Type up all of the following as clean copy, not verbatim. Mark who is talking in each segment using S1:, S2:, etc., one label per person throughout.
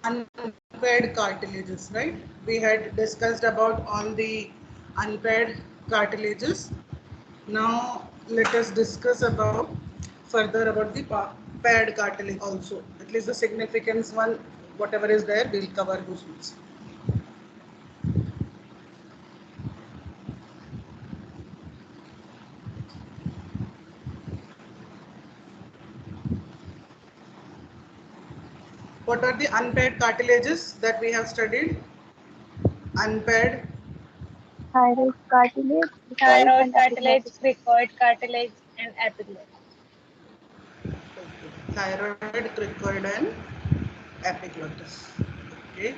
S1: unpaired cartilages, right? We had discussed about all the unpaired cartilages. Now let us discuss about further about the paired cartilage also. At least the significance one, whatever is there, we'll cover those ones. What are the unpaired cartilages that we have studied? Unpaired.
S2: Thyroid cartilage, cricoid
S3: Thyroid
S2: and
S3: cartilage,
S2: epiglottis.
S3: cricoid cartilage, and epiglottis.
S1: Thyroid, cricoid, and epiglottis. Okay.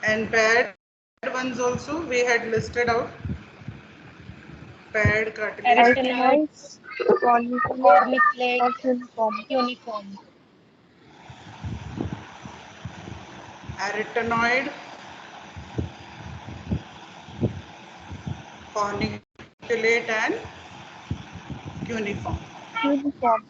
S1: And paired ones also we had listed out. Paired cartilage.
S2: Arytenoids,
S3: Arytenoids,
S2: corniculate
S3: corniculates,
S2: or cuneiform.
S3: cuneiform.
S1: Arytenoid, corniculate, and cuneiform.
S2: Cuneiform.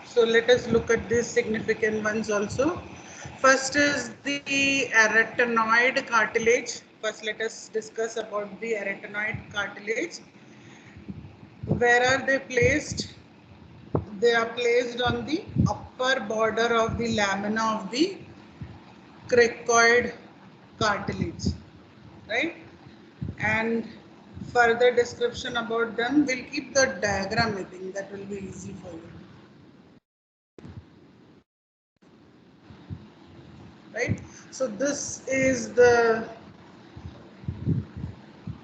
S1: So let us look at these significant ones also. First is the arytenoid cartilage. First let us discuss about the arytenoid cartilage. Where are they placed? They are placed on the upper border of the lamina of the cricoid cartilage, right? And further description about them, we'll keep the diagram. I think that will be easy for you, right? So this is the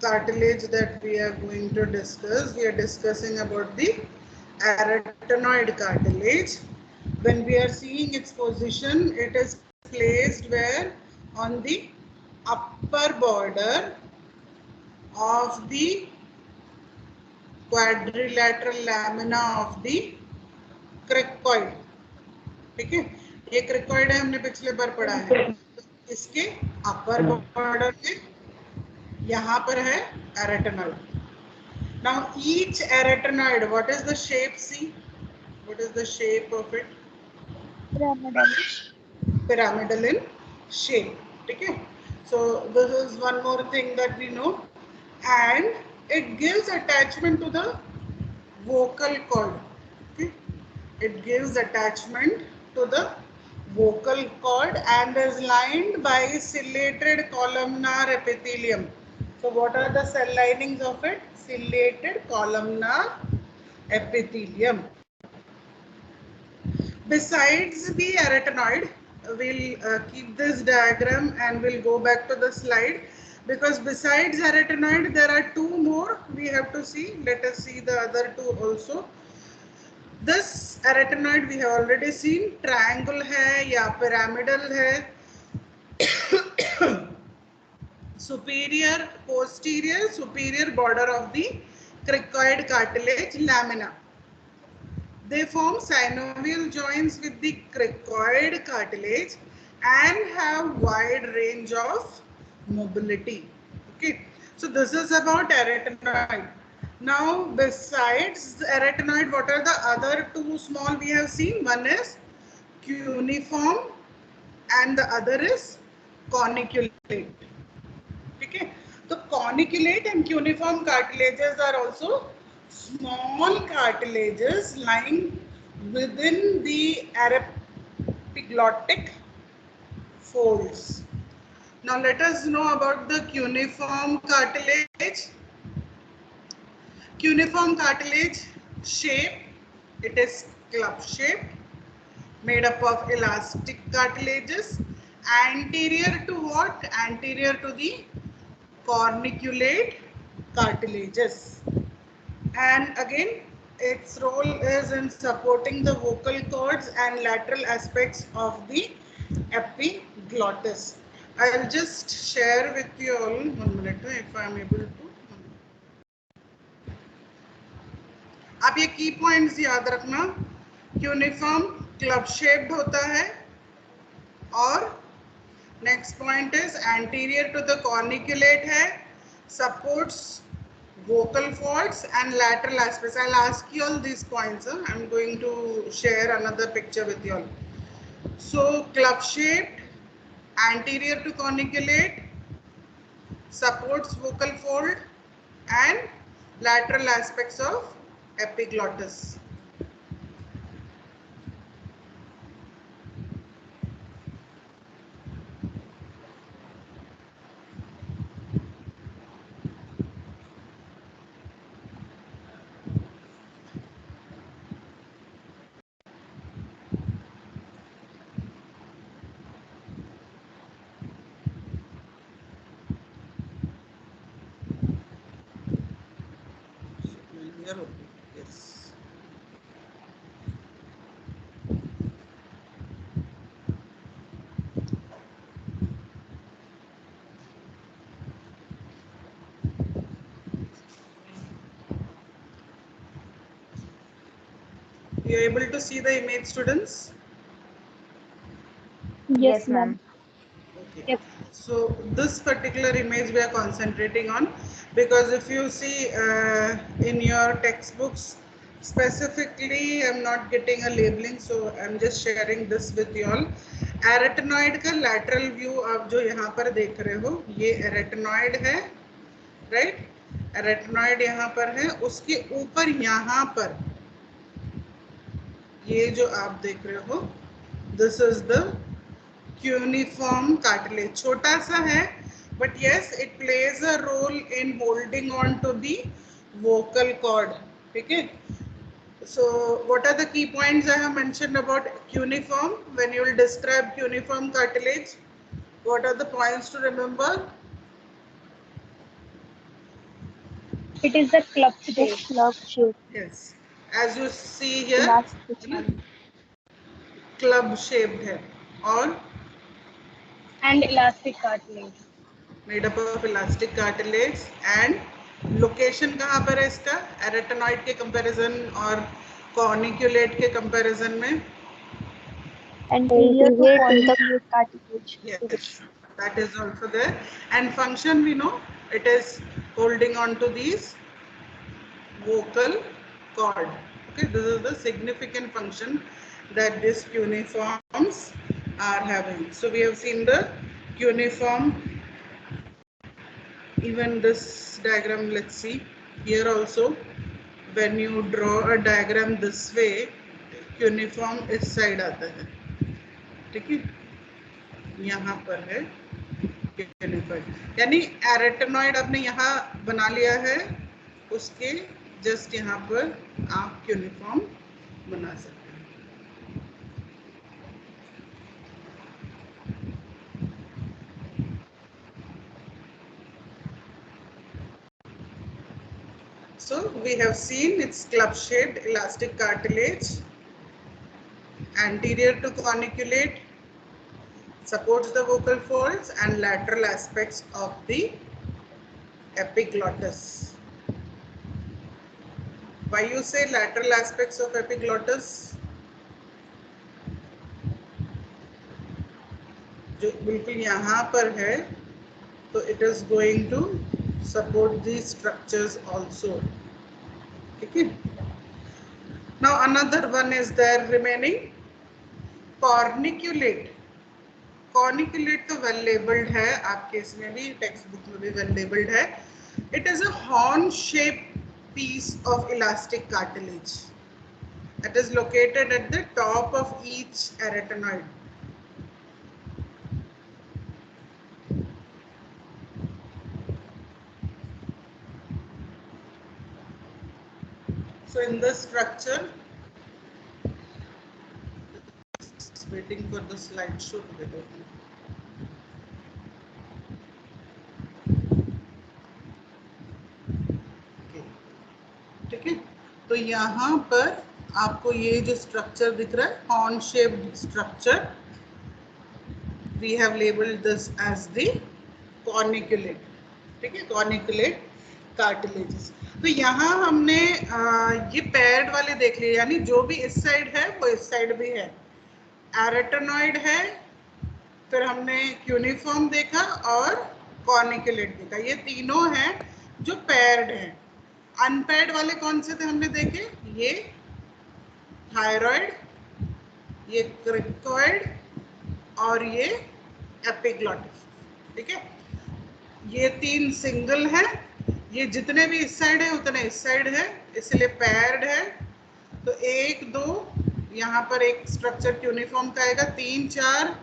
S1: cartilage that we are going to discuss. We are discussing about the arytenoid cartilage. When we are seeing its position, it is placed where? On the upper border of the quadrilateral lamina of the cricoid. ठीक है, ये cricoid है, हमने पिछले बार पढ़ा है. इसके upper border में यहाँ पर है arytenoid. Now each arytenoid, what is the shape? See, what is the shape of it?
S2: Pyramidal.
S1: Pyramidal in shape. Okay. So this is one more thing that we know, and it gives attachment to the vocal cord. Okay. It gives attachment to the vocal cord and is lined by ciliated columnar epithelium. So what are the cell linings of it? Ciliated columnar epithelium. Besides the arytenoid, we'll keep this diagram and we'll go back to the slide, because besides arytenoid there are two more we have to see. Let us see the other two also. This arytenoid we have already seen, triangle hai ya pyramidal hai. Superior border of the cricoid cartilage lamina. They form synovial joints with the cricoid cartilage and have wide range of mobility. Okay, so this is about arytenoid. Now, besides the arytenoid, what are the other two small we have seen? One is cuneiform and the other is corniculate. Okay, so corniculate and cuneiform cartilages are also small cartilages lying within the epiglottic folds. Now let us know about the cuneiform cartilage. Cuneiform cartilage shape, it is club shaped, made up of elastic cartilages, anterior to what? Anterior to the corniculate cartilages. And again, its role is in supporting the vocal cords and lateral aspects of the epiglottis. I'll just share with you all, 1 minute if I am able to. आप ये की points याद रखना. Cuneiform club shaped होता है, और next point is anterior to the corniculate है, supports vocal folds and lateral aspects. I'll ask you all these points. I'm going to share another picture with you all. So club shaped, anterior to corniculate, supports vocal fold and lateral aspects of epiglottis. Yes. You are able to see the image, students?
S2: Yes, ma'am.
S1: Okay.
S3: Yes.
S1: So this particular image we are concentrating on, because if you see in your textbooks specifically, I'm not getting a labeling, so I'm just sharing this with you all. एरेटेनॉइड का lateral view आप जो यहाँ पर देख रहे हो, ये एरेटेनॉइड है, राइट? एरेटेनॉइड यहाँ पर है, उसके ऊपर यहाँ पर ये जो आप देख रहे हो, this is the cuneiform cartilage. छोटा सा है, but yes, it plays a role in holding on to the vocal cord. ठीक है? So what are the key points I have mentioned about cuneiform? When you will describe cuneiform cartilage, what are the points to remember?
S3: It is the club
S2: It is
S3: shape
S2: club shape.
S1: Yes, as you see here,
S2: Elastic.
S1: है ना, club shaped है और
S3: and elastic cartilage.
S1: made up of elastic cartilage and location कहाँ पर है इसका? एरेटेनॉइड के comparison और कॉर्निकुलेट के कंपैरिजन में?
S2: Anterior to corniculate cartilage.
S1: Yes, that is also there. And function we know, it is holding on to these vocal cord. Okay, this is the significant function that these cuneiforms are having. So we have seen the cuneiform. Even this diagram, let's see here also, when you draw a diagram this way, cuneiform इस side आता है, ठीक है? यहाँ पर है cuneiform, यानी एरेटेनॉइड आपने यहाँ बना लिया है, उसके जस्ट यहाँ पर आप cuneiform बना सकते हैं. So we have seen it's club-shaped elastic cartilage, anterior to corniculate, supports the vocal folds and lateral aspects of the epiglottis. Why you say lateral aspects of epiglottis? जो बिल्कुल यहाँ पर है, तो it is going to support these structures also. ठीक है? Now another one is there remaining, corniculate. Corniculate तो well labeled है, आपके इसमें भी टेक्स्ट बुक में भी well labeled है. It is a horn shaped piece of elastic cartilage that is located at the top of each arytenoid. So in this structure, just waiting for the slideshow to get open. ठीक है, तो यहाँ पर आपको ये जो structure दिख रहा है, horn shaped structure, we have labelled this as the corniculate. ठीक है, कॉर्निकुलेट कार्टिलेजेस. तो यहाँ हमने ये पैर्ड वाले देख लिए, यानी जो भी इस साइड है वो इस साइड भी है. एरेटेनॉइड है, फिर हमने क्यूनिफॉर्म देखा और कॉर्निकुलेट देखा। ये तीनों हैं जो पेयर्ड हैं। अनपेयर्ड वाले कौन से थे हमने देखे? ये थायराइड, ये क्रिकॉइड और ये एपिग्लॉटिस। ठीक है, ये तीन सिंगल है, ये जितने भी इस साइड है उतने इस साइड है, इसलिए पेयर्ड है। तो एक दो यहाँ पर एक स्ट्रक्चर यूनिफॉर्म का आएगा, 3 4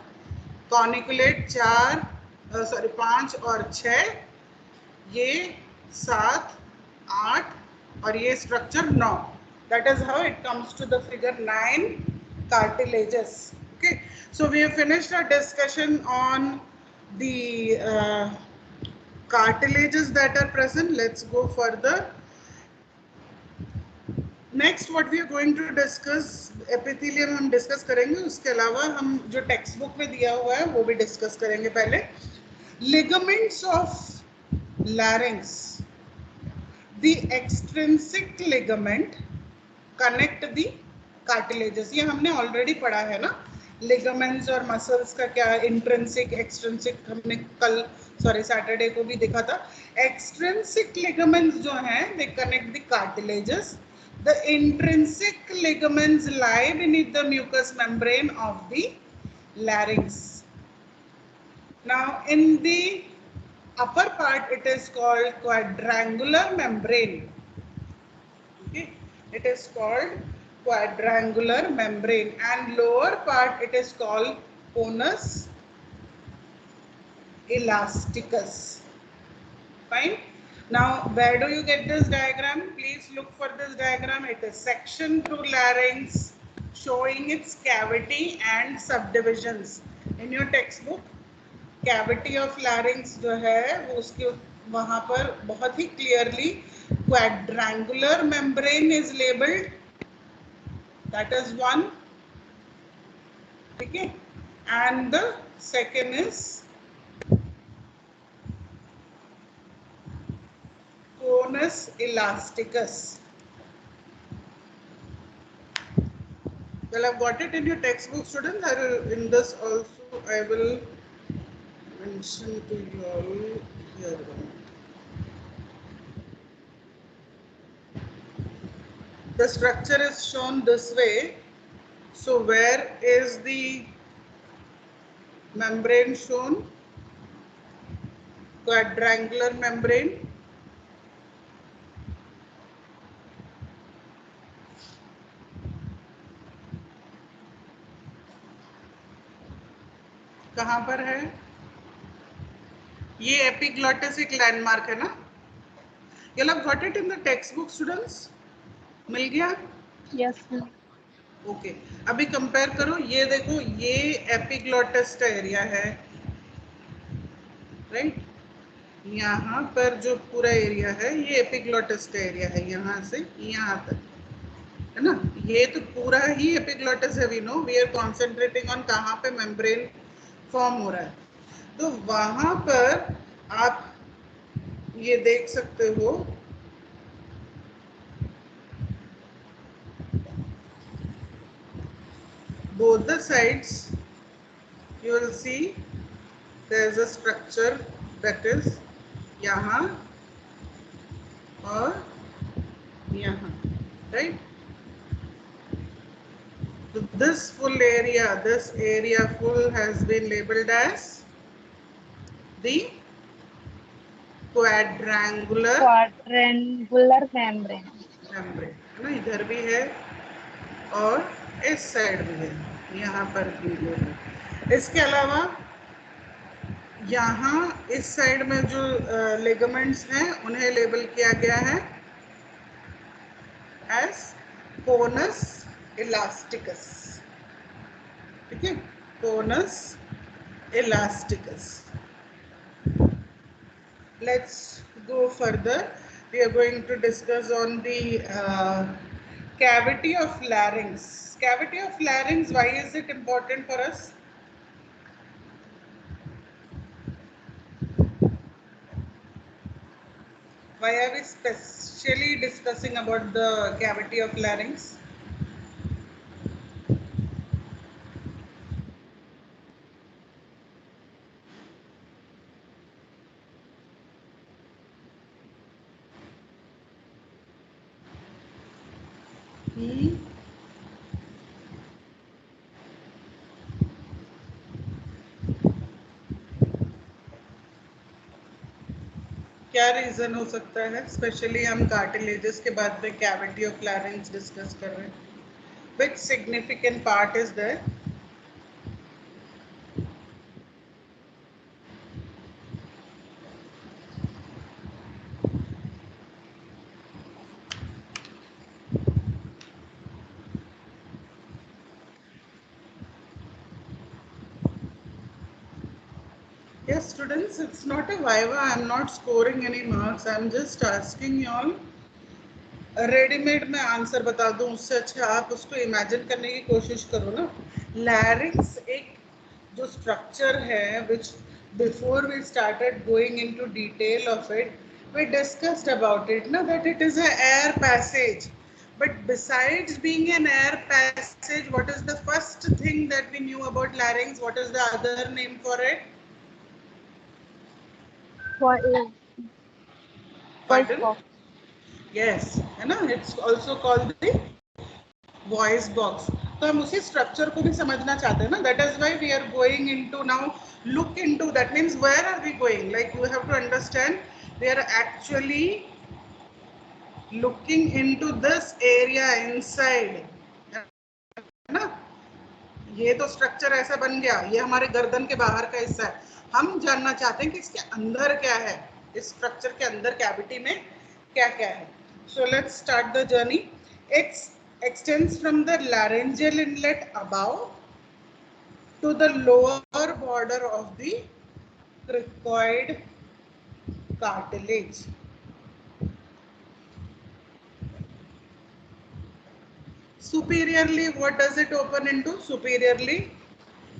S1: कॉर्निकुलेट 4 सॉरी 5 और 6, ये 7 8 और ये structure 9। That is how it comes to the figure 9 cartilages. Okay, so we have finished our discussion on the cartilages that are present. Let's go further. Next what we are going to discuss, epithelium हम discuss करेंगे, उसके अलावा हम जो text book में दिया हुआ है वो भी discuss करेंगे। पहले ligaments of larynx. The extrinsic ligament connect the cartilages. ये हमने ऑलरेडी पढ़ा है ना, लिगामेंट्स और मसल्स का क्या, इंट्रिंसिक एक्सट्रिंसिक, हमने कल सैटरडे को भी देखा था। एक्सट्रिंसिक लिगामेंट्स जो हैं they connect the cartilages, the intrinsic ligaments lie beneath the mucous membrane of the larynx. Now in the upper part it is called quadrangular membrane. Okay, it is called quadrangular membrane, and lower part it is called conus elasticus. Fine. Now where do you get this diagram? Please look for this diagram. It is section through larynx showing its cavity and subdivisions. In your textbook cavity of larynx जो है वो उसके वहाँ पर बहुत ही clearly quadrangular membrane is labeled. That is one. Okay, and the second is conus elasticus. Well, I've got it in your textbook, students. I will, in this also I will mention to you all here. The structure is shown this way. So where is the membrane shown? Quadrangular membrane. कहाँ पर है? ये epiglottis एक landmark है ना? You have got it in the textbook, students. मिल गया?
S2: Yes, ma'am.
S1: Okay, अभी compare करो, ये देखो ये एपिग्लॉटिस का एरिया है, राइट? यहाँ पर जो पूरा एरिया है ये एपिग्लॉटिस का एरिया है, यहाँ से यहाँ तक, है ना? ये तो पूरा ही एपिग्लॉटिस है। We know, we are concentrating on कहाँ पे मेम्ब्रेन फॉर्म हो रहा है। तो वहां पर आप ये देख सकते हो, both the sides you will see there is a structure that is यहाँ और यहाँ, right? So this full area, this area full has been labeled as the quadrangular
S2: membrane.
S1: membrane, है ना? इधर भी है और इस साइड भी है, यहाँ पर भी है। इसके अलावा यहाँ इस साइड में जो लिगामेंट्स हैं उन्हें लेबल किया गया है एज कोनस इलास्टिकस। ठीक है, conus elasticus. Let's go further. We are going to discuss on the cavity of larynx. Cavity of larynx, why is it important for us? Why are we specially discussing about the cavity of larynx? हम्म, क्या reason हो सकता है? Specially हम cartilages के बाद में cavity of larynx discuss कर रहे हैं. Which significant part is there? Yes, students, it's not a viva. I'm not scoring any marks. I'm just asking you all. Readymade में आंसर बता दूं उससे अच्छा आप उसको इमेजिन करने की कोशिश करो ना. लैरिंक्स एक जो स्ट्रक्चर है which before we started going into detail of it we discussed about it na that it is a air passage, but besides being an air passage what is the first thing that we knew about larynx? What is the other name for it?
S2: Voice
S1: Pardon?
S2: box.
S1: Yes, है ना, it's also called the voice box. तो हम उसी structure को भी समझना चाहते हैं ना. That is why we are going into now look into. That means where are we going? Like you have to understand we are actually looking into this area inside, है ना. ये तो स्ट्रक्चर ऐसा बन गया, ये हमारे गर्दन के बाहर का हिस्सा है. हम जानना चाहते हैं कि इसके अंदर क्या है, इस स्ट्रक्चर के अंदर कैविटी में क्या क्या है. So let's start the journey. It's extends from the laryngeal inlet above to the lower border of the cricoid cartilage. Superiorly, what does it open into? Superiorly,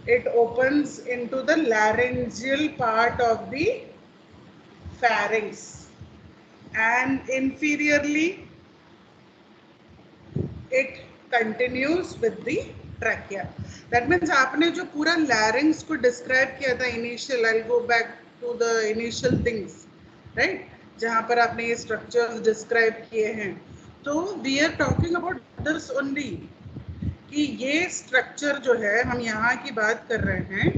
S1: it opens into the laryngeal part of the pharynx, and inferiorly it continues with the trachea. That means आपने जो पूरा larynx को describe किया था initial, I'll go back to the initial things, right? जहाँ पर आपने ये structures describe किए हैं, तो we are talking about this only कि ये structure जो है हम यहाँ की बात कर रहे हैं.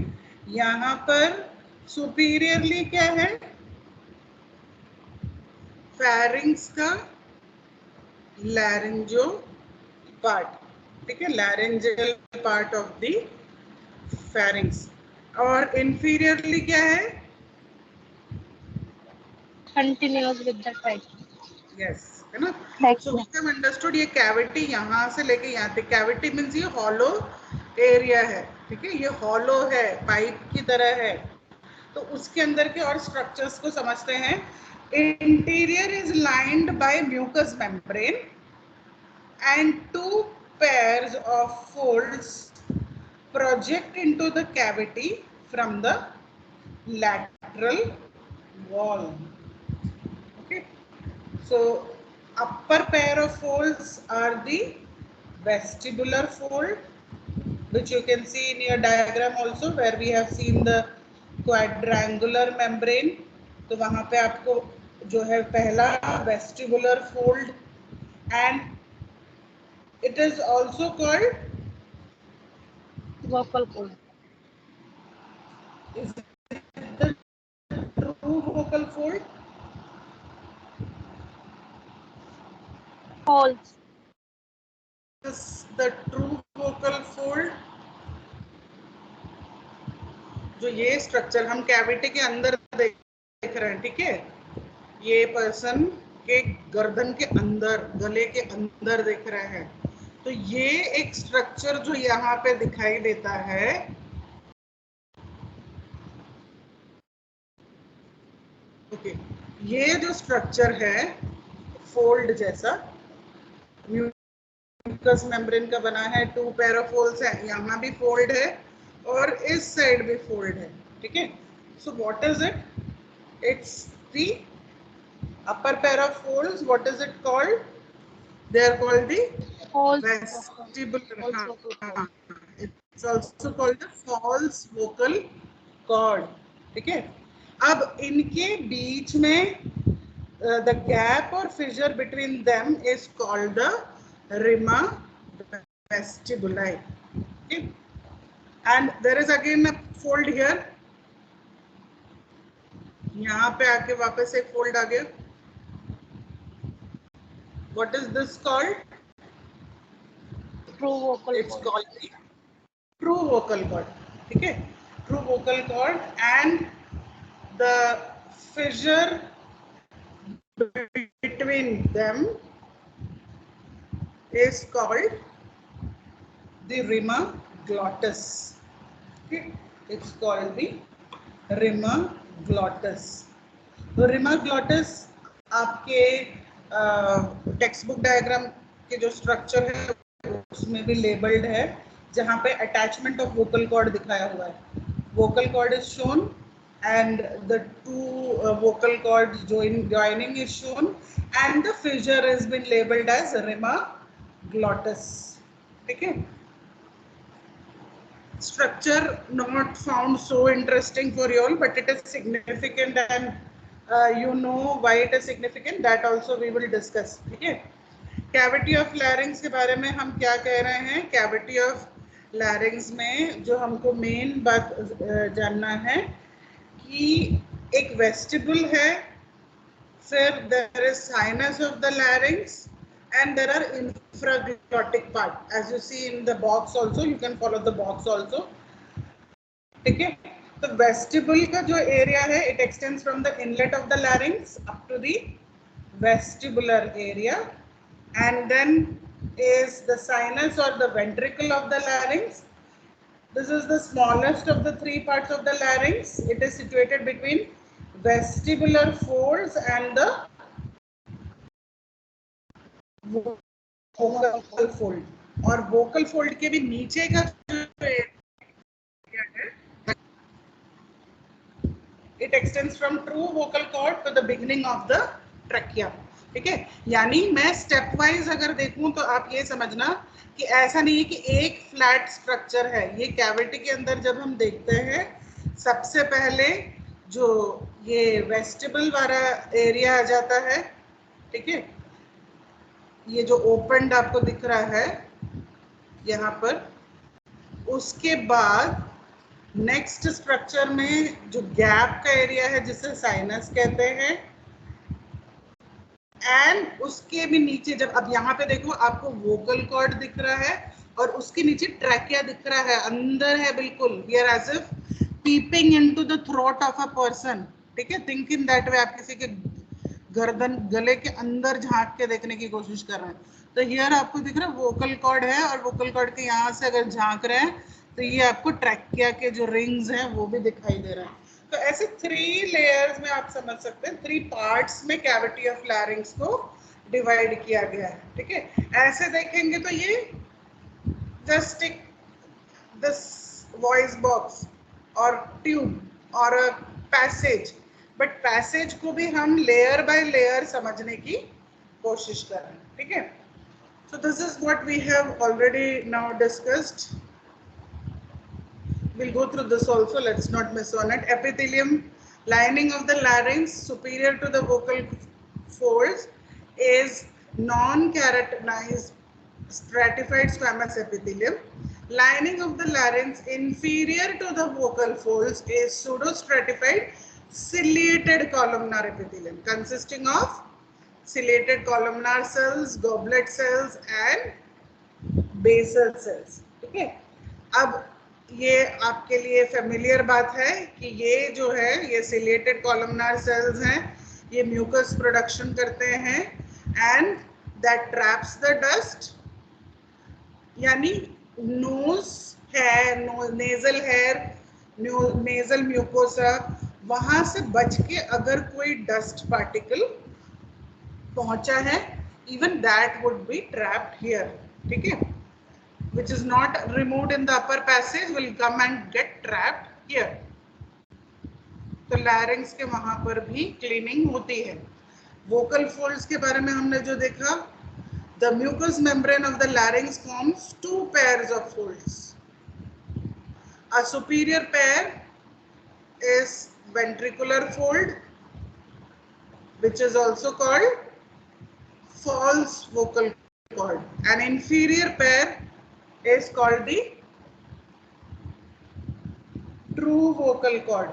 S1: यहाँ पर superiorly क्या है? pharynx का laryngo part, ठीक है, laryngeal part of the pharynx. और inferiorly क्या है?
S3: Continues with the trachea.
S1: Yes, है ना.
S2: Trachea.
S1: So we have understood ये cavity यहाँ से लेके यहाँ तक. cavity means ये hollow area है, ठीक है, ये hollow है, पाइप की तरह है. तो उसके अंदर के और structures को समझते हैं. Interior is lined by mucous membrane and two pairs of folds project into the cavity from the lateral wall. Okay, so upper pair of folds are the vestibular fold, which you can see in your diagram also, where we have seen the quadrangular membrane. तो वहां पे आपको जो है पहला vestibular fold, and it is also called,
S3: Vocal cord.
S1: is the true vocal fold?
S3: Folds.
S1: Is the true vocal fold? जो ये structure हम कैविटी के अंदर देख रहे हैं, ठीक है, ये पर्सन के गर्दन के अंदर, गले के अंदर देख रहे हैं. तो ये एक स्ट्रक्चर जो यहाँ पे दिखाई देता है, ओके, ये जो स्ट्रक्चर है फोल्ड जैसा, म्यूकस मेम्ब्रेन का बना है, टू पेयर ऑफ फोल्ड्स है, यहाँ भी फोल्ड है और इस साइड भी फोल्ड है, ठीक है. So what is it? It's the upper pair of folds. What is it called? They are called the
S3: False
S1: vestibular.
S3: vocal cord.
S1: It's also called the false vocal cord. ठीक है. अब इनके बीच में the gap or fissure between them is called the rima vestibuli. Okay, and there is again a fold here. यहाँ पे आके वापस एक fold आ गया. What is this called?
S3: True vocal
S1: It's
S3: cord.
S1: called the true vocal cord. ठीक है, true vocal cord, and the fissure between them is called the rima glottis. Okay, it's called the rima glottis. तो rima glottis आपके text book diagram के जो structure है उसमें भी labelled है, जहाँ पे अटैचमेंट ऑफ वोकल कॉर्ड दिखाया हुआ है. Vocal cord is shown and the two vocal cords joining is shown, and the fissure has been labeled as rima glottis. Okay, structure not found so interesting for you all, but it is significant, and you know why it is significant. That also we will discuss. Okay, cavity of larynx के बारे में हम क्या कह रहे हैं? Cavity of larynx में जो हमको मेन बात जानना है कि एक वेस्टिबुल है, फिर there is sinus of the larynx, and there are infraglottic part, as you see in the box also. You can follow the box also. ठीक है, तो वेस्टिबुल का जो एरिया है, it extends from the inlet of the larynx up to the vestibular area, and then is the sinus or the ventricle of the larynx. This is the smallest of the three parts of the larynx. It is situated between vestibular folds and the vocal fold. और vocal fold के भी नीचे का जो area है, it extends from true vocal cord to the beginning of the trachea. ठीक है, यानी मैं स्टेप वाइज अगर देखूं तो आप ये समझना कि ऐसा नहीं है कि एक फ्लैट स्ट्रक्चर है. ये कैविटी के अंदर जब हम देखते हैं, सबसे पहले जो ये वेस्टिबल वाला एरिया आ जाता है. ठीक है, ये जो ओपनड आपको दिख रहा है यहाँ पर, उसके बाद नेक्स्ट स्ट्रक्चर में जो गैप का एरिया है जिसे साइनस कहते हैं, एंड उसके भी नीचे जब अब यहाँ पे देखो आपको वोकल कॉर्ड दिख रहा है और उसके नीचे ट्रैकिया दिख रहा है, अंदर है बिल्कुल. We are as if peeping into the throat of a person. ठीक है, थिंक इन दैट वे. आप किसी के गर्दन गले के अंदर झांक के देखने की कोशिश कर रहे हैं. तो हियर आपको दिख रहा है वोकल कॉर्ड है, और वोकल कॉर्ड के यहाँ से अगर झांक रहे हैं तो ये आपको ट्रैकिया के जो रिंग्स हैं वो भी दिखाई दे रहे हैं. तो ऐसे 3 लेयर्स में आप समझ सकते हैं, 3 पार्ट्स में कैविटी ऑफ लैरिंक्स को डिवाइड किया गया है. ठीक है, ऐसे देखेंगे तो ये जस्ट एक दिस वॉइस बॉक्स और ट्यूब और पैसेज, बट पैसेज को भी हम लेयर बाय लेयर समझने की कोशिश कर रहे हैं. ठीक है, so this is what we have already now discussed. We'll go through this also, let's not miss on it. Epithelium, lining of the larynx superior to the vocal folds is non-keratinized stratified squamous epithelium. Lining of the larynx inferior to the vocal folds is pseudostratified ciliated columnar epithelium consisting of ciliated columnar cells, goblet cells and basal cells. ठीक है, अब ये आपके लिए familiar बात है कि ये जो है ये सिलेटेड कॉलमनार सेल्स हैं, ये म्यूकस प्रोडक्शन करते हैं, and that traps the dust. यानी नोज है, नेजल हेयर, नेजल म्यूकोसा, वहां से बच के अगर कोई डस्ट पार्टिकल पहुंचा है, even that would be trapped here. ठीक है, which is not removed in the upper passage will come and get trapped here. तो larynx के वहां पर भी cleaning होती है. vocal folds के बारे में हमने जो देखा, the mucous membrane of the larynx forms 2 pairs of folds. A superior pair is ventricular fold, which is also called false vocal cord. An inferior pair is called the true vocal cord.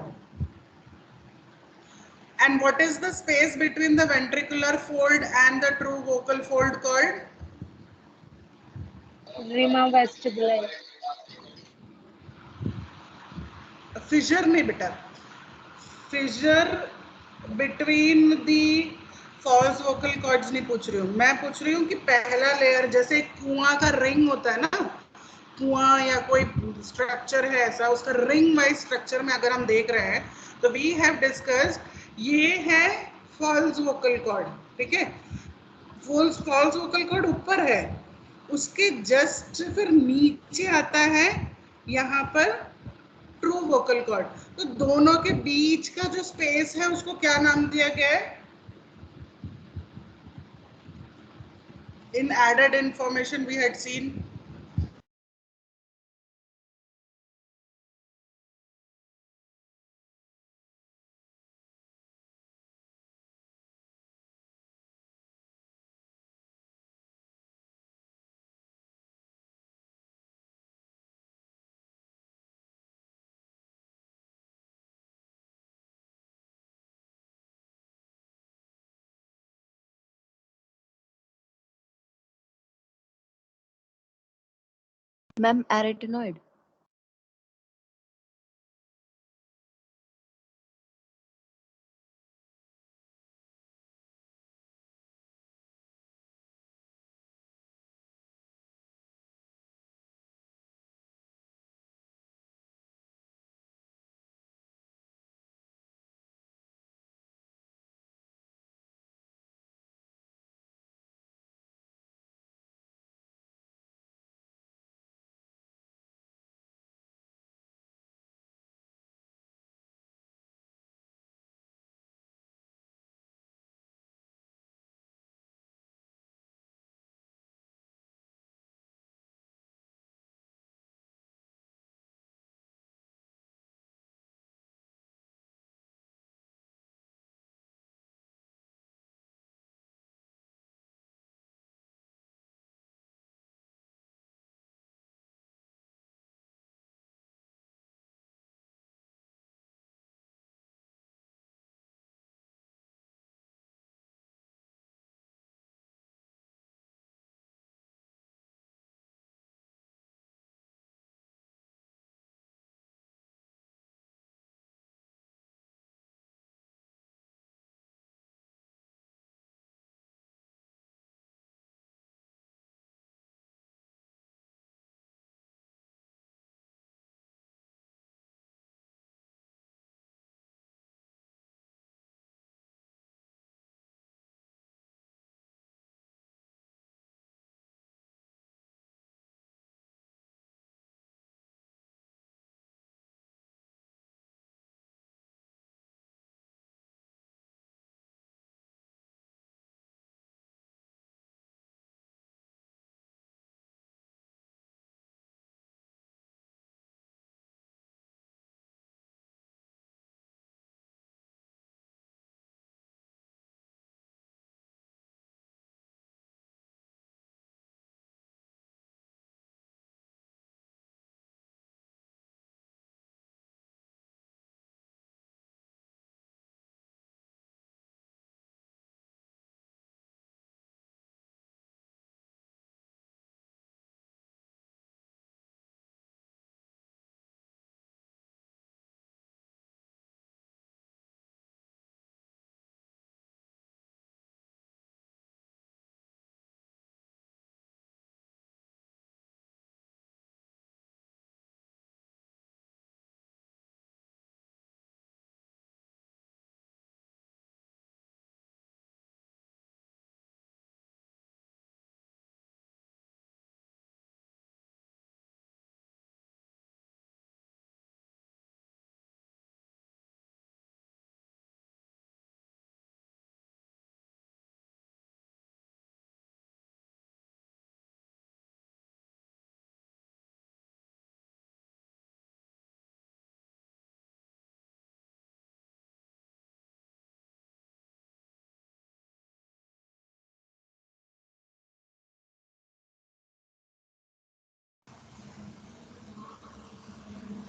S1: And what is the space between the ventricular fold and the true vocal fold called?
S3: Rima vestibule.
S1: Fissure नहीं बेटा, fissure between the false vocal cords नहीं पूछ रही हूँ मैं, पूछ रही हूँ कि पहला लेयर जैसे कुआं का रिंग होता है ना, कुआं या कोई स्ट्रक्चर है ऐसा, उसका रिंग वाइज स्ट्रक्चर में अगर हम देख रहे हैं तो वी हैव डिस्कस्ड ये है फॉल्स वोकल कॉर्ड, ठीक है। फॉल्स वोकल कॉर्ड ऊपर है, उसके जस्ट फिर नीचे आता है यहाँ पर ट्रू वोकल कॉर्ड। तो दोनों के बीच का जो स्पेस है उसको क्या नाम दिया गया है? In added information we had seen
S2: Ma'am, arytenoid.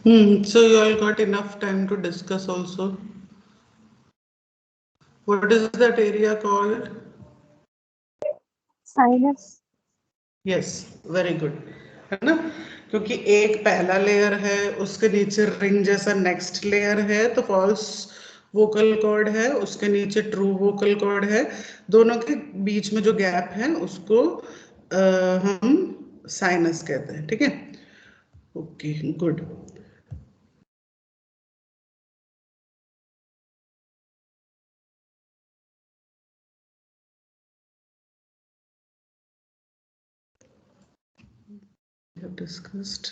S1: So you all got enough time to discuss also. What is that area called?
S3: Sinus.
S1: Yes very good, है ना, क्योंकि एक पहला लेयर है, उसके नीचे रिंग जैसा नेक्स्ट लेयर है, तो फॉल्स वोकल कॉर्ड है, उसके नीचे ट्रू वोकल कॉर्ड है, दोनों के बीच में जो गैप है उसको हम साइनस कहते हैं, ठीक है। Okay good. have discussed.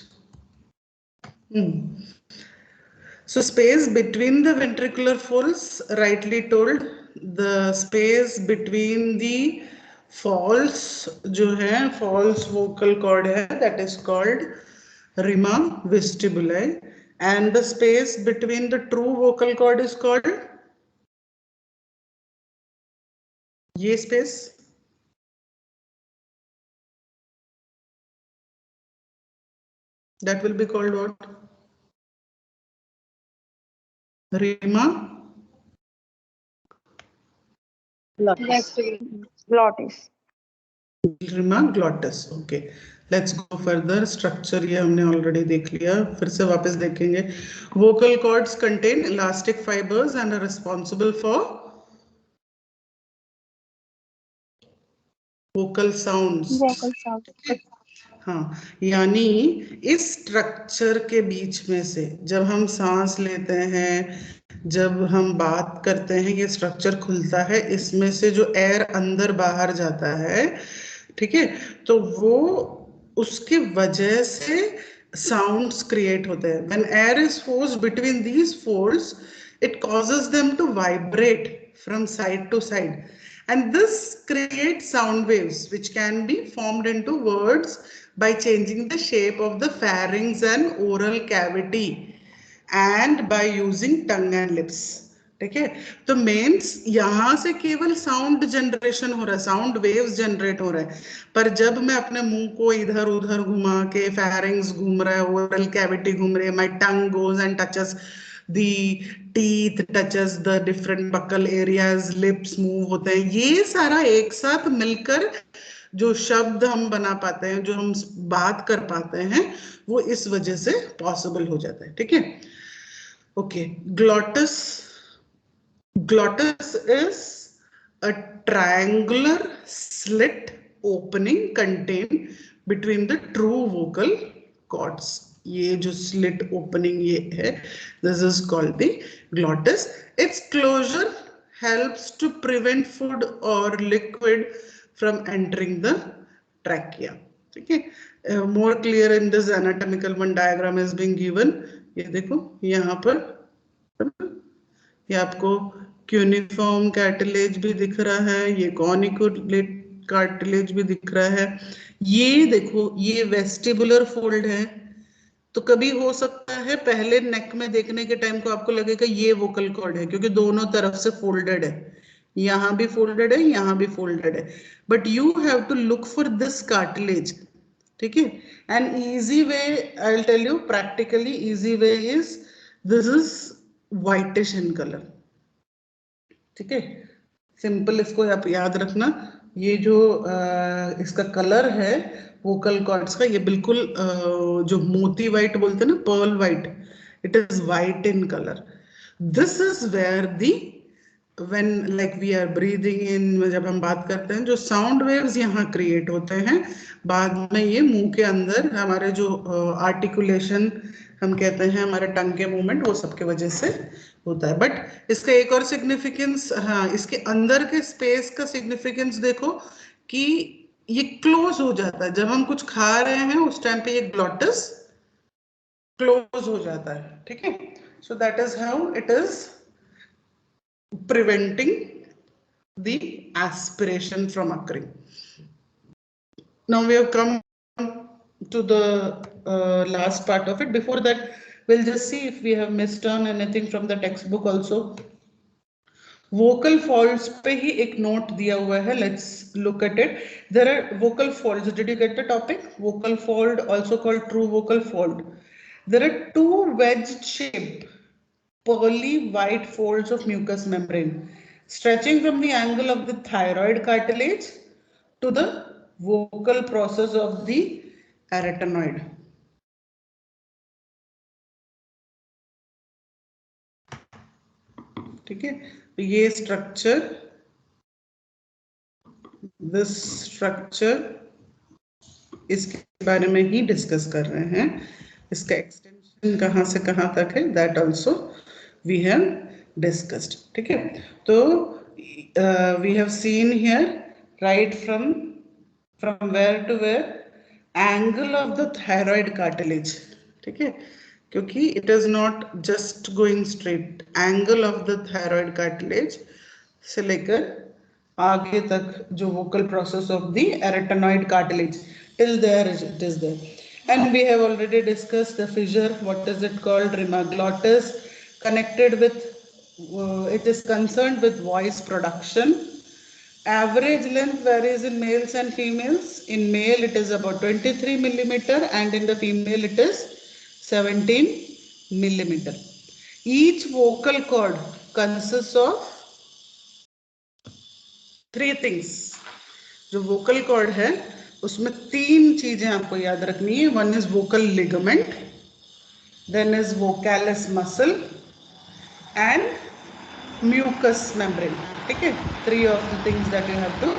S1: So space between the ventricular folds, rightly told, the space between the false जो है false vocal cord है, that is called rima vestibuli, and the space between the true vocal cord is called ये space, that will be called what? Rima
S3: Glottis.
S1: Rima glottis. Okay, let's go further. Structure ये हमने already देख लिया, फिर से वापस देखेंगे. Vocal cords contain elastic fibers and are responsible for vocal sounds.
S3: Vocal sound.
S1: हाँ, यानी इस स्ट्रक्चर के बीच में से जब हम सांस लेते हैं, जब हम बात करते हैं, ये स्ट्रक्चर खुलता है, इसमें से जो एयर अंदर बाहर जाता है, ठीक है, तो वो उसकी वजह से साउंड्स क्रिएट होते हैं. When air is forced between these folds, it causes them to vibrate from side to side, and this creates sound waves which can be formed into words by changing the shape of the pharynx and oral cavity and by using tongue and lips. ठीक है, तो mains यहां से केवल sound generation हो रहा है, sound waves generate हो रहे हैं, पर जब मैं अपने मुंह को इधर उधर घुमा के, फेरिंग्स घूम रहा है, ओरल कैविटी घूम रही है, my tongue goes and touches the teeth, touches the different buccal areas, lips move होते हैं, ये सारा एक साथ मिलकर जो शब्द हम बना पाते हैं, जो हम बात कर पाते हैं, वो इस वजह से पॉसिबल हो जाता है. ठीक है, okay. ग्लॉटस, glottis is a triangular slit opening contained between the true vocal cords. ये जो slit opening ये है, this is called the glottis. Its closure helps to prevent food or liquid from entering the trachea. ठीक है, more clear in this anatomical one diagram is being given. ये देखो यहाँ पर ये आपको क्यूनिफॉर्म कार्टिलेज भी दिख रहा है, ये कॉनिकुलेट कार्टिलेज भी दिख रहा है, ये देखो ये वेस्टिबुलर फोल्ड है. तो कभी हो सकता है पहले नेक में देखने के टाइम को आपको लगेगा ये वोकल कॉर्ड है, क्योंकि दोनों तरफ से फोल्डेड है, यहाँ भी फोल्डेड है, यहाँ भी फोल्डेड है, but you have to look for this cartilage. ठीक है, and easy way I will tell you, practically easy way is this is whitish in colour. ठीक है, सिंपल, इसको आप याद रखना. ये जो इसका कलर है वोकल कॉर्ड्स का, ये बिल्कुल जो मोती वाइट बोलते हैं ना, pearl white, it is white in colour. This is where the when like we are breathing in, जब हम बात करते हैं, जो साउंड वेव्स यहाँ क्रिएट होते हैं, बाद में ये मुंह के अंदर हमारे जो आर्टिकुलेशन हम कहते हैं, हमारे टंग के मूवमेंट, वो सबके वजह से होता है. बट इसका एक और सिग्निफिकेंस, हाँ, इसके अंदर के स्पेस का सिग्निफिकेंस देखो कि ये क्लोज हो जाता है. जब हम कुछ खा रहे हैं उस टाइम पे ये ग्लॉटस क्लोज हो जाता है. ठीक है, so that is how it is preventing the aspiration from occurring. Now we have come to the last part of it. Before that, we'll just see if we have missed on anything from the textbook also. Vocal folds पे ही एक note दिया हुआ है. Let's look at it. There are vocal folds. Did you get the topic? Vocal fold, also called true vocal fold. There are two wedge-shaped pearly white folds of mucous membrane stretching from the angle of the thyroid cartilage to the vocal process of the arytenoid. ठीक है, तो ये structure, this structure, इसके बारे में ही discuss कर रहे हैं. इसका एक्सटेंशन कहाँ से कहाँ तक है, that also we have discussed. ठीक है, तो we have seen here right from where to where, angle of the thyroid cartilage. ठीक है, क्योंकि it is not just going straight, angle of the thyroid cartilage से लेकर आगे तक जो vocal process of the arytenoid cartilage, till there it is there. And we have already discussed the fissure, what is it called, rhimaglottis, connected with, it is concerned with voice production. Average length varies in males and females. In male it is about 23 millimeter and in the female it is 17 millimeter. Each vocal cord consists of three things. जो vocal cord है उसमें तीन चीजें आपको याद रखनी है. One is vocal ligament, then is vocalis muscle and mucous membrane. Okay, three of the things that you have to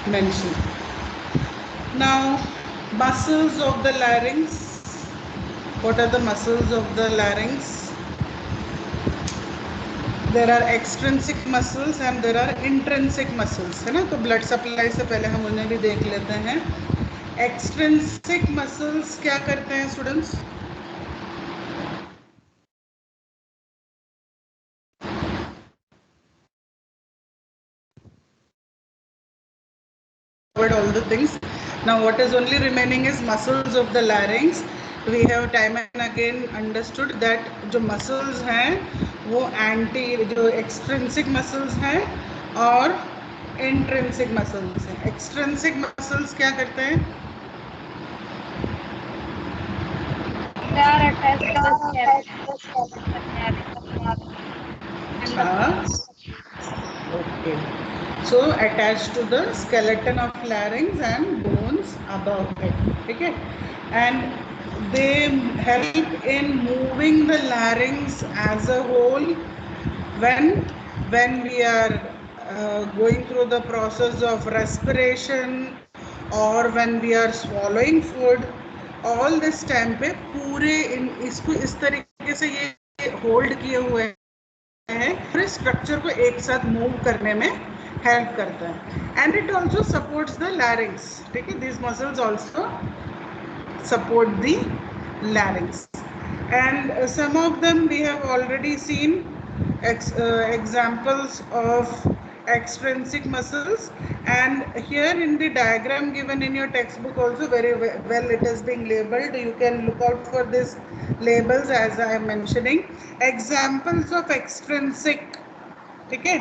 S1: mention. Now, muscles of the larynx. What are the muscles of the larynx? There are extrinsic muscles and there are intrinsic muscles, है ना. तो blood supply से पहले हम उन्हें भी देख लेते हैं. Extrinsic muscles क्या करते हैं students? All the things. Now what is only remaining is muscles of the larynx. We have time and again understood that जो muscles हैं वो जो extrinsic muscles हैं और intrinsic muscles हैं. Extrinsic muscles क्या करते हैं?
S3: They are attached to the skeleton.
S1: Okay. So attached to the skeleton of larynx and bones above it. Okay, and they help in moving the larynx as a whole when we are going through the process of respiration or when we are swallowing food. All this time पे पूरे इसको इस तरीके से ये hold किए हुए हैं, पूरे स्ट्रक्चर को एक साथ मूव करने में हेल्प करता है. And it also supports the larynx. ठीक है, this muscles also support the larynx, and some of them we have already seen examples of extrinsic muscles, and here in the diagram given in your textbook also very well it is being labeled. You can look out for these labels as I am mentioning. Examples of extrinsic, okay,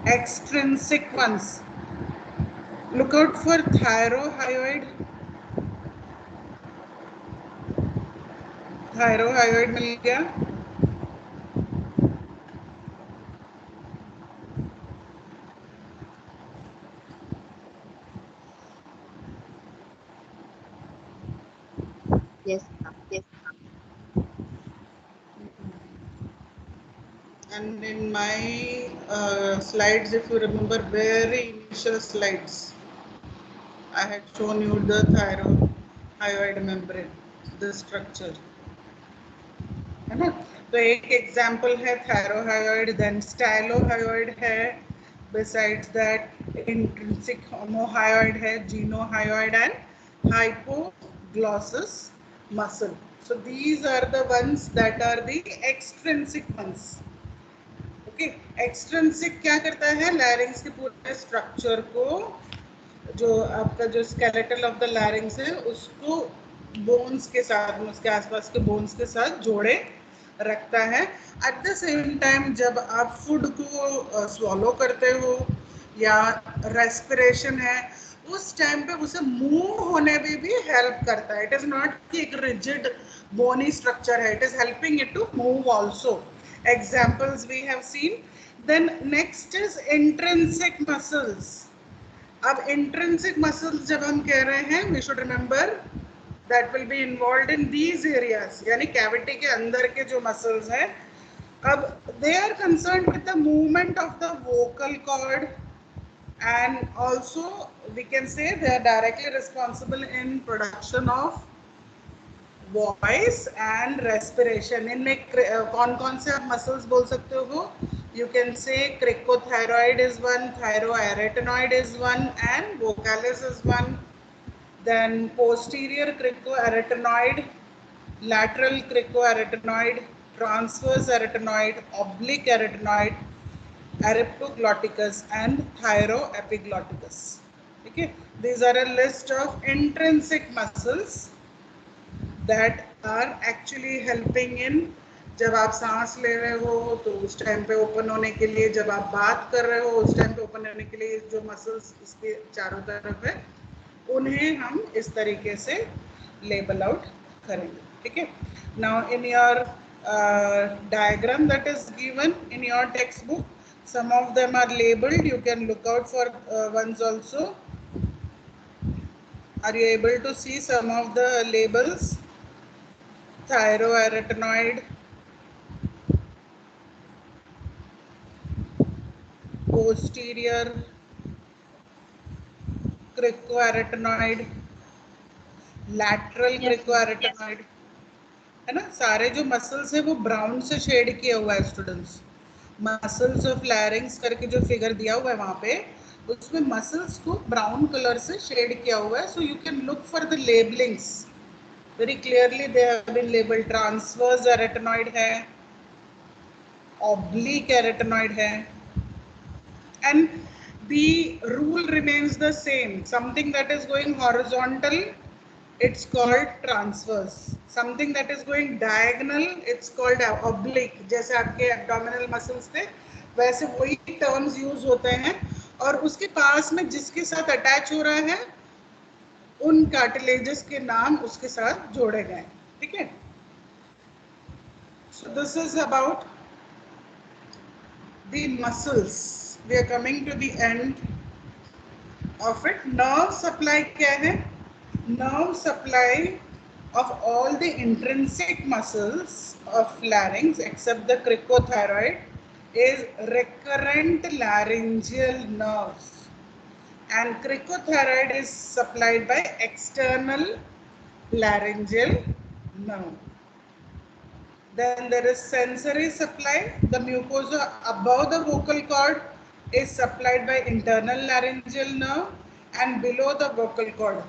S1: extrinsic ones. Look out for thyrohyoid. Thyrohyoid मिल गया.
S2: Yes.
S1: And in my slides, if you remember, very initial slides, I had shown you the thyroid membrane, the structure. है ना. तो एक example है thyrohyoid, then stylohyoid है, besides that intrinsic omohyoid है, geniohyoid and hypoglossus muscle. So these are the ones that are the extrinsic ones. Okay, extrinsic क्या करता है, लैरिंग्स के पूरे स्ट्रक्चर को, जो आपका जो स्केलेटल ऑफ द लैरिंग्स है उसको बोन्स के साथ, उसके आसपास के बोन्स के साथ जोड़े रखता है. एट द सेम टाइम जब आप फूड को स्वॉलो करते हो या रेस्पिरेशन है उस टाइम पे उसे मूव होने में भी हेल्प करता है. इट इज नॉट कि एक रिजिड बोनी स्ट्रक्चर है, it is helping it to move also. Examples we have seen. Then next is intrinsic muscles. अब इंट्रिंसिक मसल्स जब हम कह रहे हैं, we should remember that will be involve in these areas, यानी cavity के अंदर के जो मसल्स हैं. अब they are concern with the movement of the vocal cord, and also we can say they are directly responsible in production of voice and respiration. इनमें कौन-कौन से आप मसल्स बोल सकते हो? You can say cricothyroid is one, thyroarytenoid is one, and vocalis is one. Then posterior cricoarytenoid, lateral cricoarytenoid, transverse arytenoid, oblique arytenoid, aryptoglotticus and thyroepiglotticus. Okay, these are a list of intrinsic muscles that are actually helping in. जब आप सांस ले रहे हो तो उस time पे open होने के लिए, जब आप बात कर रहे हो उस टाइम पे ओपन होने के लिए जो मसल्स इसके चारों तरफ है, उन्हें हम इस तरीके से लेबल आउट करेंगे. ठीक है. Now in your diagram that is given in your textbook, some of them are labeled. You can look out for ones also. Are you able to see some of the labels? Thyroarytenoid, posterior cricoarytenoid, lateral cricoarytenoid. है ना. सारे जो muscles है वो brown से shade किया हुआ है स्टूडेंट्स. मसल्स ऑफ लैरिंग्स करके जो फिगर दिया हुआ है वहां पे, उसमें मसल्स को ब्राउन कलर से शेड किया हुआ है. So you can look for the labellings very clearly. They have been labelled. Transverse arytenoid है, ऑब्लिक एरिटेनॉइड है, and the rule remains the same. Something that is going horizontal, it's called transverse. Something that is going diagonal, it's called oblique. जैसे आपके abdominal muscles थे, वैसे वही terms use होते हैं. और उसके पास में जिसके साथ attach हो रहा है, उन cartilages के नाम उसके साथ जोड़े गए. ठीक है. So this is about the muscles. We are coming to the end of it. Nerve supply क्या है? Nerve supply of all the intrinsic muscles of larynx except the cricothyroid is recurrent laryngeal nerves, and cricothyroid is supplied by external laryngeal nerve. Then there is sensory supply. The mucosa above the vocal cord is supplied by internal laryngeal nerve and below the vocal cord.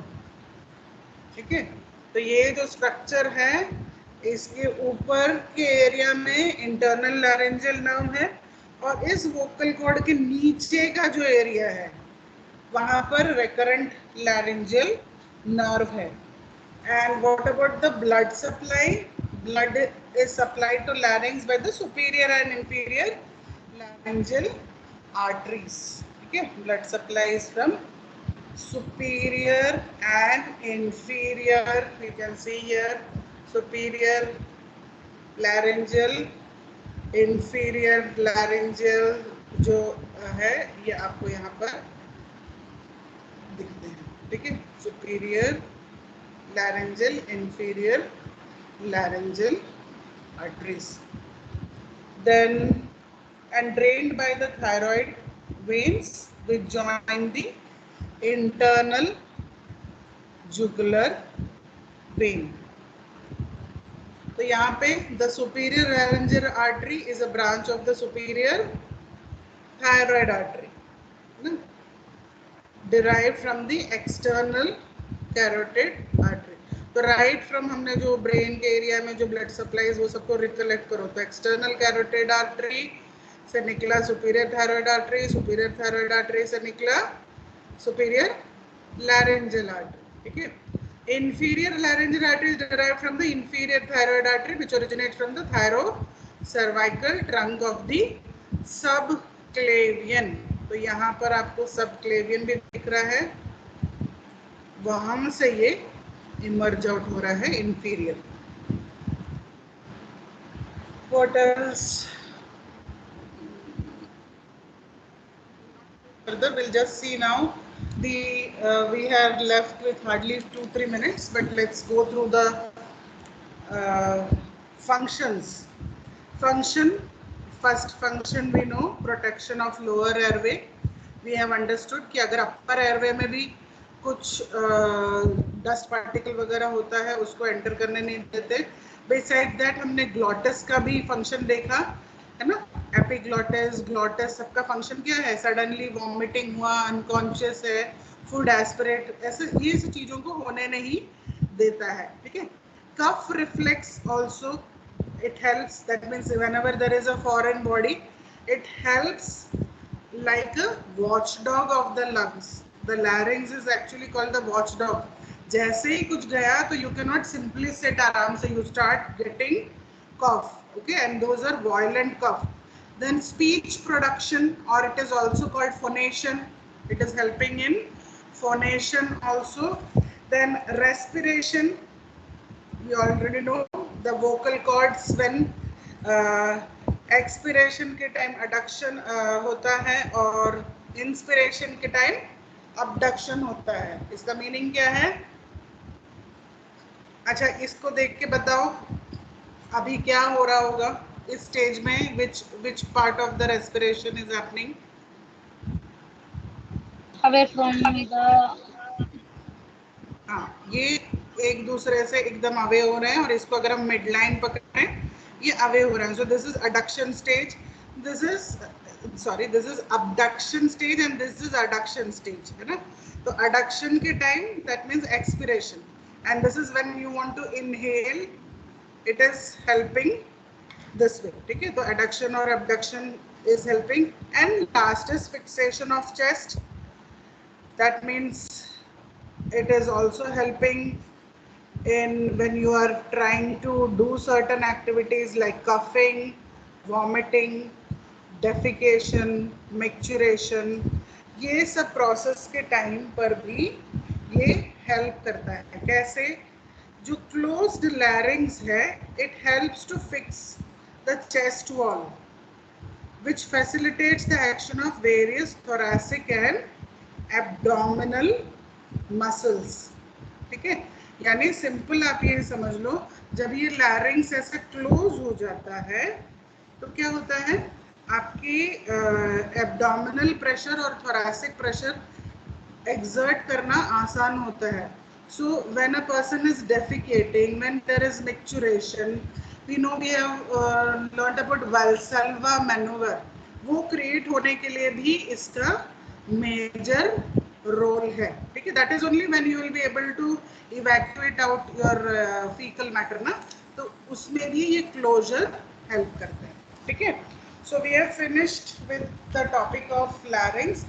S1: ठीक है. तो ये जो structure है, इसके ऊपर के area में इंटरनल लैरिंजियल नर्व है, और इस वोकल कॉर्ड के नीचे का जो एरिया है वहां पर रिकरेंट लैरिंजियल नर्व है. And what about the blood supply? Blood is supplied to larynx by the superior and inferior laryngeal arteries. Okay, blood supply is from superior and inferior. You can see here superior laryngeal, inferior laryngeal जो है ये आपको यहाँ पर दिखते हैं. ठीक है. superior laryngeal, inferior laryngeal arteries. Then and drained by the thyroid veins which join the internal jugular vein. तो यहाँ पे the superior laryngeal artery is a branch of the superior thyroid artery, derived from the external carotid artery. तो right from हमने जो brain के area में जो blood supplies वो सबको रिकलेक्ट करो तो एक्सटर्नल कैरोटिड आर्टरी से निकला superior thyroid artery, superior thyroid artery से निकला सुपीरियर लैरिंजियल आर्टरी. ठीक है. inferior laryngeal artery is derived from the inferior thyroid artery which originates from the thyrocervical trunk of the subclavian. तो यहाँ पर आपको सबक्लेवियन भी दिख रहा है. वहां से ये इमर्ज आउट हो रहा है inferior. What else? Further, we'll just see now. We have left with hardly 2-3 minutes, but let's go through the functions. Function. First function we know, protection of lower airway. We have understood कि अगर upper airway में भी कुछ dust particle वगैरह होता है उसको enter करने नहीं देते. Besides that हमने glottis का भी function देखा है ना. Epiglottis, glottis सबका function क्या है? Suddenly vomiting हुआ, unconscious है, food aspirate, ऐसे ये सब चीजों को होने नहीं देता है. ठीक है. Cuff reflex also, it helps. That means whenever there is a foreign body, it helps like a watchdog of the lungs. The larynx is actually called the watchdog. जैसे ही कुछ गया तो you cannot simply sit आराम से, you start getting cough. Okay, and those are violent cough. Then speech production, or it is also called phonation. It is helping in phonation also. Then respiration. We already know the vocal cords when expiration के time adduction होता है और inspiration के time abduction होता है. इसका meaning क्या है? अच्छा, इसको देख के बताओ अभी क्या हो रहा होगा इस स्टेज में. which part of the respiration is happening?
S3: Away from the.
S1: हाँ, ये एक दूसरे से एकदम अवे हो रहे हैं और इसको अगर हम मिड लाइन पकड़ें ये अवे हो रहे हैं. So this is adduction stage, this is abduction stage and this is adduction stage, है ना. तो अडक्शन के time that means expiration and this is when you want to inhale, it is helping this way. ठीक है. तो adduction और abduction is helping. And last is fixation of chest. That means it is also helping in when you are trying to do certain activities like coughing, vomiting, defecation, micturition. ये सब process के time पर भी ये help करता है. कैसे? जो closed larynx है, it helps to fix the chest wall, which facilitates the action of various thoracic and abdominal muscles. ठीक है. यानी सिंपल आप ये समझ लो, जब ये larynx ऐसा क्लोज हो जाता है तो क्या होता है, आपकी एब्डोमिनल प्रेशर और thoracic प्रेशर exert करना आसान होता है. So when a person is defecating, when there is micturition, we know we have learned about Valsalva maneuver. वो create होने के लिए भी इसका major role है. ठीक है. That is only when you will be able to evacuate out your fecal matter ना, तो उसमें भी ये closure help करता है. ठीक है. So we have finished with the topic of larynx.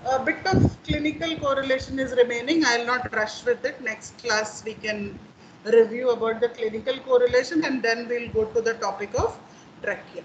S1: A bit of clinical correlation is remaining. I'll not rush with it. Next class we can review about the clinical correlation and then we'll go to the topic of trachea.